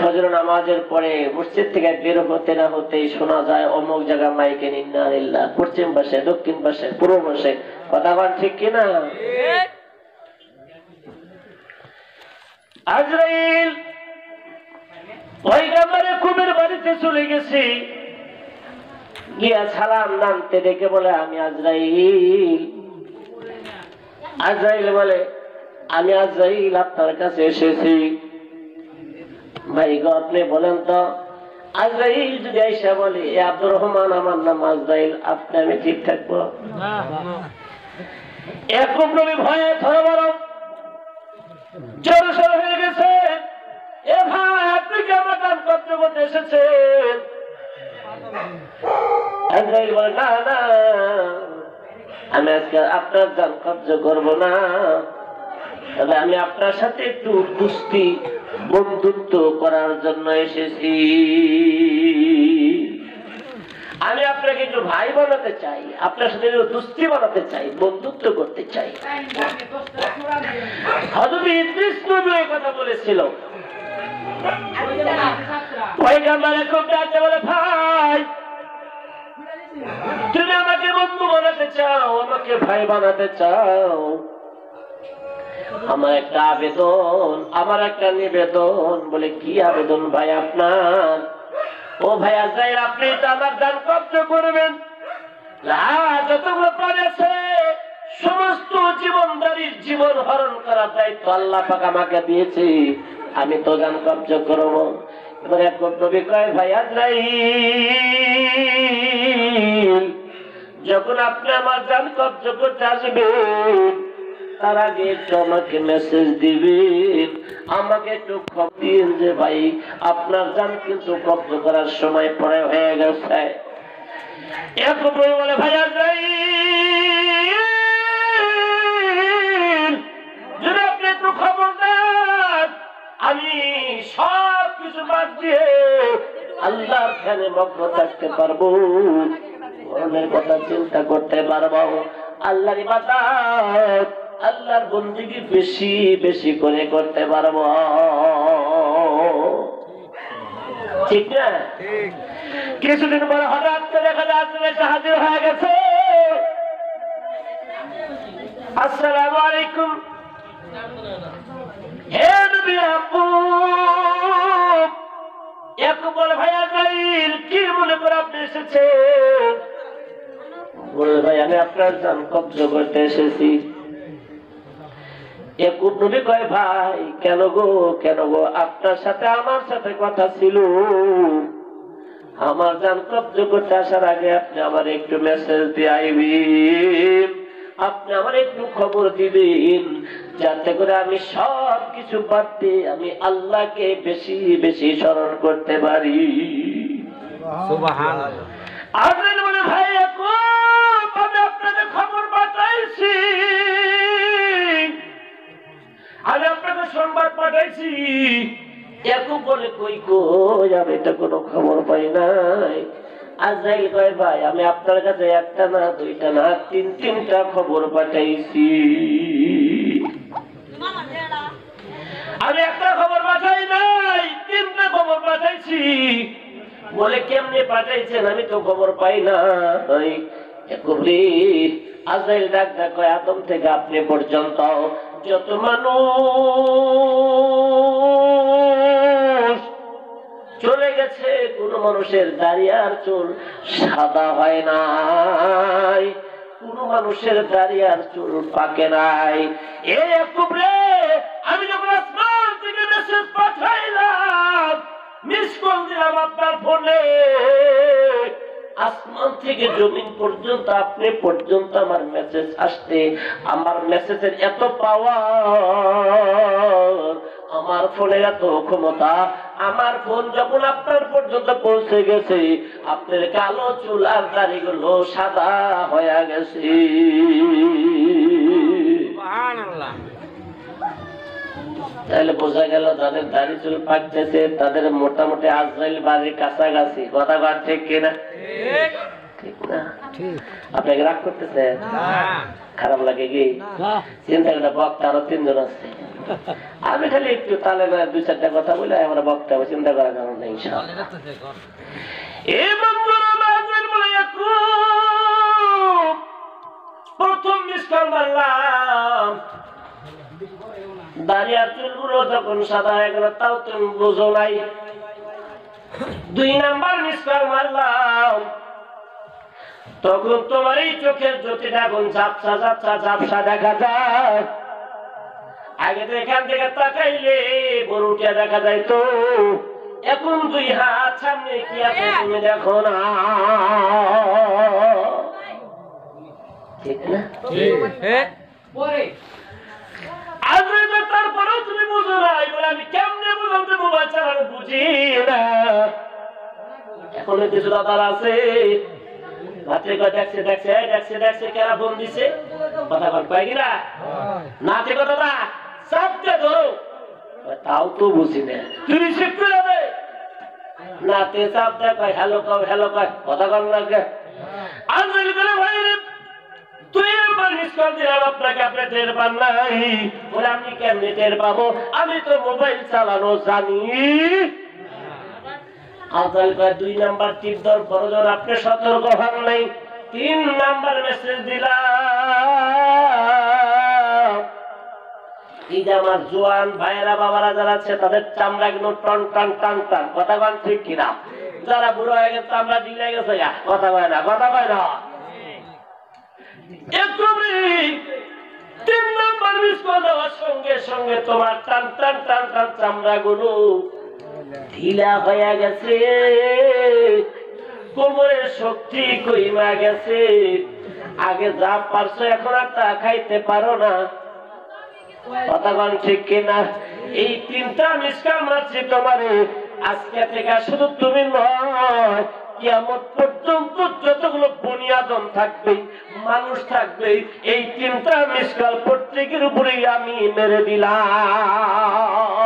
ফজর নামাজের পরে মসজিদ থেকে বের হতে না হতেই শোনা যায় অমুক জায়গা মাইকে ইন্না লিল্লাহ, পশ্চিম পাশে, দক্ষিণ পাশে, পূর্ব পাশে। কথা বল ঠিক কিনা? আজরাইল পয়গম্বরের কুবের বাড়িতে চলে গেছে, গিয়া সালাম নামতে ডেকে বলে আমি আজরাইল। আজরাইল বলে আমি আজরাইল আপনার কাছে এসেছি। ভাই গো আপনি বলেন তো। আজরাইল যদি আইসা বলে এ আব্দুর রহমান আমার নাম আজরাইল, আপনি আমি ঠিক থাকবো? এরকম নবী ভয়ে থরবর জড়সড় হয়ে গেছে। এ ভাই আপনি কি আমার দান কবজ করতে এসেছেন? আজরাইল বলে না না, আমি আজকে আপনার দান কবজ করবো না, তবে আমি আপনার সাথে একটু দুস্তি বন্ধুত্ব করার জন্য এসেছি। আমি আপনাকে একটু ভাই বানাতে চাই, আপনার সাথে একটু দুস্তি বানাতে চাই, বন্ধুত্ব করতে চাই। হযরত ইদ্রিস নবী এই কথা বলেছিল। পয়গম্বর খুব ডাকতে বলে ভাই তুমি আমাকে বন্ধু বানাতে চাও, আমাকে ভাই বানাতে চাও, আমার একটা আবেদন, আমার একটা নিবেদন। বলে কি আবেদন ভাই আপনার? ও ভাই আজরাইল আপনি তো আমার দান কবজ করবেন, যতগুলো প্রাণ আছে সমস্ত জীবনদারির জীবন হরণ করার দায়িত্ব আল্লাহ পাক আমাকে দিয়েছে, আমি তো দান কবজ করবো। এবার এক নবী কয় ভাই আজরাইল যখন আপনি আমার দান কবজ করতে আসবেন তার আগে একটু আমাকে মেসেজ দিবেন, আমাকে একটু খবর দিন যে ভাই আপনার জান কিন্তু কবজ করার সময় পরে হয়ে গেছে। এরকম বলে ভাই আজরাইল যদি আপনি একটু খবর দেন আমি সব কিছু বাদ দিয়ে আল্লাহর ধ্যানে মগ্ন থাকতে পারবো, অনেক কথা চিন্তা করতে পারবো, আল্লাহর ইবাদত আল্লাহর বন্দেগী বেশি বেশি করে করতে পারবো। ঠিক না? কিছুদিন পরে হঠাৎ দেখা যাচ্ছে হাজির হয়ে গেছে। আসসালামু আলাইকুম। হে নবী ইয়াকুব। ইয়াকুব বলে ভাই আজরাইল কি মনে করে আপনি এসেছেন? বলে ভাই আমি আপনার জান কবজ করতে এসেছি। ইয়াকুব নবী কয় ভাই কেন গো কেন গো, আপনার সাথে আমার সাথে কথা ছিল, আমার জান কবজ করতে আসার আগে আপনি আমার একটু মেসেজ দিয়ে আইবেন, আপনি আমার একটু খবর দিবেন যাতে করে আমি সব কিছু বাদ দিয়ে আমি আল্লাহকে বেশি বেশি স্মরণ করতে পারি। সুবহানাল্লাহ। আজরাইল বলে ভাই ইয়াকুব আমি আপনাকে খবর পাঠাইছি, আমি আপনাকে সংবাদ পাঠাইছি। ইয়াকুব বলে কই কই আমি তো কোনো খবর পাই নাই। আজরাইল কয় ভাই আমি আপনার কাছে একটা না দুইটা না তিনটা খবর পাঠাইছি। আমি একটা খবর পাঠাই নাই, তিনটা খবর পাঠাইছি। বলে কেমনে পাঠাইছেন? আমি তো খবর পাই নাই। ইয়াকুব রে, আজরাইল ডাক কয় আদম থেকে আপনি পর্যন্ত যত মানুষ চলে গেছে কোন মানুষের দাড়ি আর চুল সাদা হয় নাই, কোন মানুষের দাড়ি আর চুল পাকে নাই। এই ইয়াকুব রে, আমি যখন আসমান থেকে মেসেজ পাঠাইলাম, মিস কল দিলাম আপনার ফোনে, আসমান থেকে জমিন পর্যন্ত আপনি পর্যন্ত আমার মেসেজ আসতে, আমার মেসেজের এত পাওয়ার, আমার ফোনের এত ক্ষমতা, আমার ফোন যখন আপনার পর্যন্ত পৌঁছে গেছে আপনার কালো চুল আর দাড়িগুলো সাদা হয়ে গেছে। সুবহানাল্লাহ। তাহলে বোঝা গেল যাদের দাড়ি চুল পাকতেছে তাদের মোটামুটি আজরাইল বাড়ির কাছাকাছি। কথা বল ঠিক কিনা? ঠিক না? আপনাকে রাগ করতেছে? খারাপ লাগে কি? চিন্তা করে বক্তা আরো তিনজন আছে, আমি খালি একটু তালে দুই চারটা কথা বলে আমরা বক্তব্য চিন্তা করার কারণ নেই। প্রথম মিস কল মারলাম, দাঁড়িয়ে চুলগুলো যখন সাদা হয়ে গেল তাও তুমি বুঝো নাই। 2 নাম্বার মিস কল মারলাম, তখন তোমার এই চোখের জ্যোতিটা এখন ঝাপসা ঝাপসা ঝাপসা দেখা যায়। আগে তো এখান থেকে তাকাইলে গরুটা দেখা যায়, তো এখন 2 হাত সামনে কি আছে তুমি দেখো না, ঠিক না? তারপরেও তুমি বুঝো না, এবার আমি কেমনে বুঝাতে মোবাইল চালানো বুঝি না। এখন কিছু দাদার আছে রাত্রে দেখছে দেখছে দেখছে দেখছে কেনা ফোন দিছে কথা বল পাই কিনা নাচে কথাটা চাপতে ধরো, তাও তো বুঝি না তুমি রিসিভ করে দে নাতে চাপ দেখ হ্যালো কয় কথা বল লাগে। আজল করে ভাই রে 2 নাম্বার মিস কল দিলাম আপনাকে, আপনি টের পান নাই। বলে আমি কেমনে টের পাবো, আমি তো মোবাইল চালানো জানি। আজল কয় 2 নাম্বার টিপ দেওয়ার পরজন আপনি সতর্ক হন নাই। 3 নাম্বার মেসেজ দিলাম, এই যে আমার জোয়ান ভাইরা বাবারা যারা আছে তাদের চামড়া গুলো টন টন টন টন, কথা বল ঠিক কিনা? যারা বুড়ো হয়ে গেছে চামড়া ঢিলে গেছে কথা কয় না, কথা কয় না। 3 নাম্বার মিস কল দেওয়ার সঙ্গে সঙ্গে তোমার টান টান টান টান চামড়া গুলো ঢিলা হয়ে গেছে, কোমরের শক্তি কইমা গেছে। আগে যা পারছো এখন আর তা খাইতে পারো না, কথা বল ঠিক কিনা? এই 3টা মিস কল মারছি তোমারে, আজকে থেকে শুধু তুমি নয় কিয়ামত পর্যন্ত যতগুলো বুনিয়াদম থাকবে মানুষ থাকবে, এই 3টা মিস কল প্রত্যেকের উপরেই আমি মেরে দিলাম।